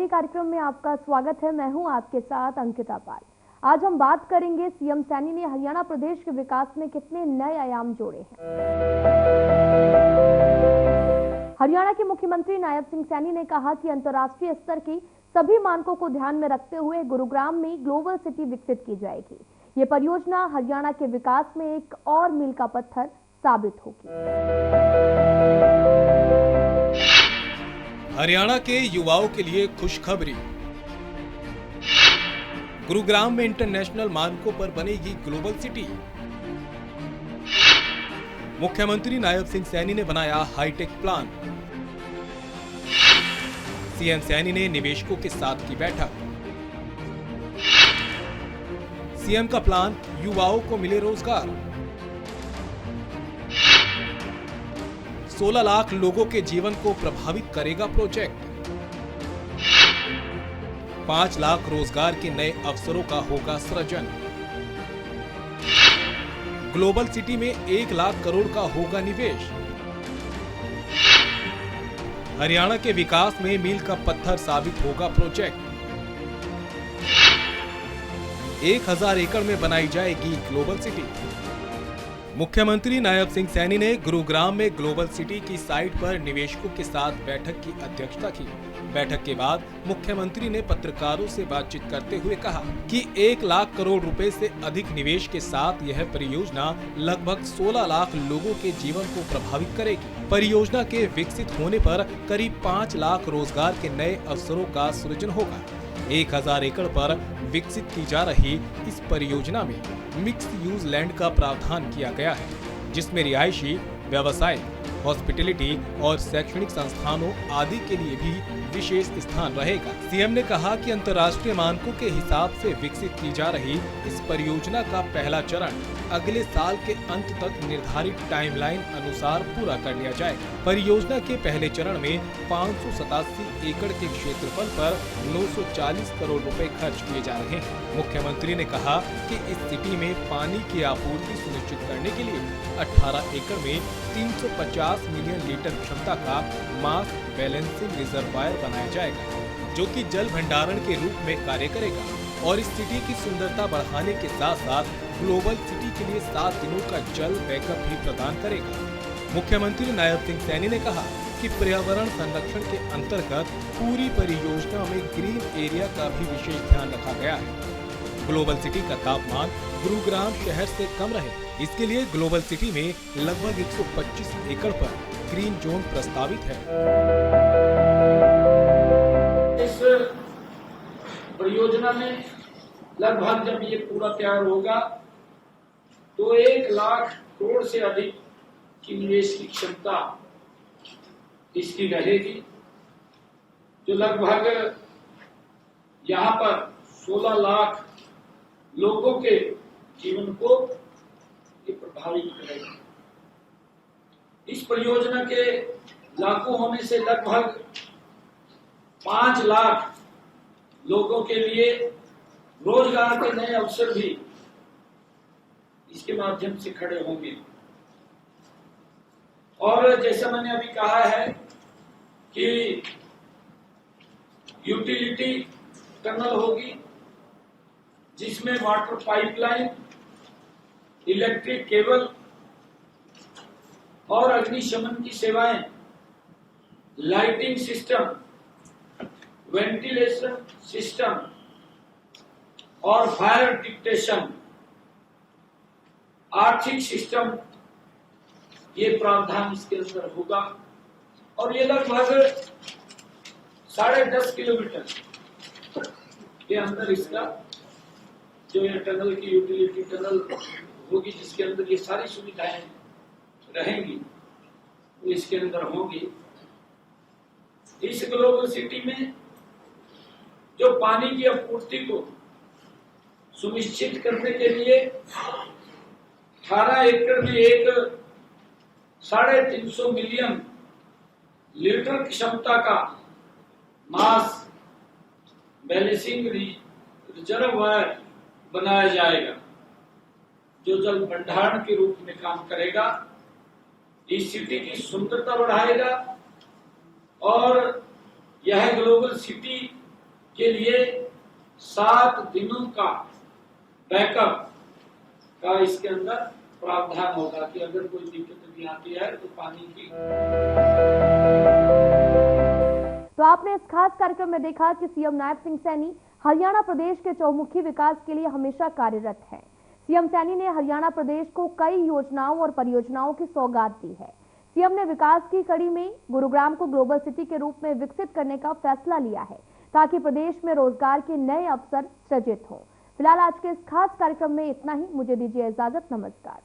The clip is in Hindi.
डायरी कार्यक्रम में आपका स्वागत है। मैं हूं आपके साथ अंकिता पाल। आज हम बात करेंगे सीएम सैनी ने हरियाणा प्रदेश के विकास में कितने नए आयाम जोड़े हैं। हरियाणा के मुख्यमंत्री नायब सिंह सैनी ने कहा कि अंतर्राष्ट्रीय स्तर की सभी मानकों को ध्यान में रखते हुए गुरुग्राम में ग्लोबल सिटी विकसित की जाएगी। ये परियोजना हरियाणा के विकास में एक और मील का पत्थर साबित होगी। हरियाणा के युवाओं के लिए खुशखबरी। गुरुग्राम में इंटरनेशनल मानकों पर बनेगी ग्लोबल सिटी। मुख्यमंत्री नायब सिंह सैनी ने बनाया हाईटेक प्लान। सीएम सैनी ने निवेशकों के साथ की बैठक। सीएम का प्लान, युवाओं को मिले रोजगार। 16 लाख लोगों के जीवन को प्रभावित करेगा प्रोजेक्ट। 5 लाख रोजगार के नए अवसरों का होगा सृजन। ग्लोबल सिटी में 1 लाख करोड़ का होगा निवेश। हरियाणा के विकास में मील का पत्थर साबित होगा प्रोजेक्ट। 1000 एकड़ में बनाई जाएगी ग्लोबल सिटी। मुख्यमंत्री नायब सिंह सैनी ने गुरुग्राम में ग्लोबल सिटी की साइट पर निवेशकों के साथ बैठक की अध्यक्षता की। बैठक के बाद मुख्यमंत्री ने पत्रकारों से बातचीत करते हुए कहा कि 1 लाख करोड़ रुपए से अधिक निवेश के साथ यह परियोजना लगभग 16 लाख लोगों के जीवन को प्रभावित करेगी। परियोजना के विकसित होने पर करीब 5 लाख रोजगार के नए अवसरों का सृजन होगा। 1000 एकड़ पर विकसित की जा रही इस परियोजना में मिक्स्ड यूज लैंड का प्रावधान किया गया है, जिसमें रिहायशी, व्यवसायिक, हॉस्पिटैलिटी और शैक्षणिक संस्थानों आदि के लिए भी विशेष स्थान रहेगा। सीएम ने कहा कि अंतर्राष्ट्रीय मानकों के हिसाब से विकसित की जा रही इस परियोजना का पहला चरण अगले साल के अंत तक निर्धारित टाइमलाइन अनुसार पूरा कर लिया जाएगा। परियोजना के पहले चरण में 587 एकड़ के क्षेत्रफल पर 940 करोड़ रुपए खर्च किए जा रहे हैं। मुख्यमंत्री ने कहा कि इस सिटी में पानी की आपूर्ति सुनिश्चित करने के लिए 18 एकड़ में 350 मिलियन लीटर क्षमता का मास बैलेंसिंग रिजर्वायर बनाया जाएगा, जो कि जल भंडारण के रूप में कार्य करेगा और इस सिटी की सुंदरता बढ़ाने के साथ साथ ग्लोबल सिटी के लिए 7 दिनों का जल बैकअप भी प्रदान करेगा। मुख्यमंत्री नायब सिंह सैनी ने कहा कि पर्यावरण संरक्षण के अंतर्गत पूरी परियोजना में ग्रीन एरिया का भी विशेष ध्यान रखा गया है। ग्लोबल सिटी का तापमान गुरुग्राम शहर से कम रहे, इसके लिए ग्लोबल सिटी में लगभग 125 एकड़ पर ग्रीन जोन प्रस्तावित है। इस परियोजना में लगभग जब ये पूरा तैयार होगा तो 1 लाख करोड़ से अधिक की निवेश की क्षमता इसकी रहेगी, जो लगभग यहाँ पर 16 लाख लोगों के जीवन को ये प्रभावित करेगा। इस परियोजना के लागू होने से लगभग 5 लाख लोगों के लिए रोजगार के नए अवसर भी इसके माध्यम से खड़े होंगे। और जैसा मैंने अभी कहा है कि यूटिलिटी टनल होगी, जिसमें वाटर पाइपलाइन, इलेक्ट्रिक केबल और अग्निशमन की सेवाएं, लाइटिंग सिस्टम, वेंटिलेशन सिस्टम और फायर डिटेक्शन, आर्थिक सिस्टम, ये प्रावधान इसके अंदर होगा। और ये लगभग 10.5 किलोमीटर के अंदर इसका जो ये टनल की यूटिलिटी टनल होगी, जिसके अंदर ये सारी सुविधाएं रहेंगी, वो इसके अंदर होंगी। इस ग्लोबल सिटी में जो पानी की आपूर्ति को सुनिश्चित करने के लिए 18 एकड़ में एक 350 मिलियन लीटर क्षमता का मास बैलेंसिंग रिजर्वायर बनाया जाएगा, जो जल भंडारण के रूप में काम करेगा, इस सिटी की सुंदरता बढ़ाएगा और यह ग्लोबल सिटी के लिए 7 दिनों का बैकअप का इसके अंदर प्रावधान होगा कि अगर कोई दिक्कत भी आती है तो पानी की। तो आपने इस खास कार्यक्रम में देखा कि सीएम नायब सिंह सैनी हरियाणा प्रदेश के चौमुखी विकास के लिए हमेशा कार्यरत हैं। सीएम सैनी ने हरियाणा प्रदेश को कई योजनाओं और परियोजनाओं की सौगात दी है। सीएम ने विकास की कड़ी में गुरुग्राम को ग्लोबल सिटी के रूप में विकसित करने का फैसला लिया है ताकि प्रदेश में रोजगार के नए अवसर सृजित हों। फिलहाल आज के इस खास कार्यक्रम में इतना ही। मुझे दीजिए इजाजत। नमस्कार।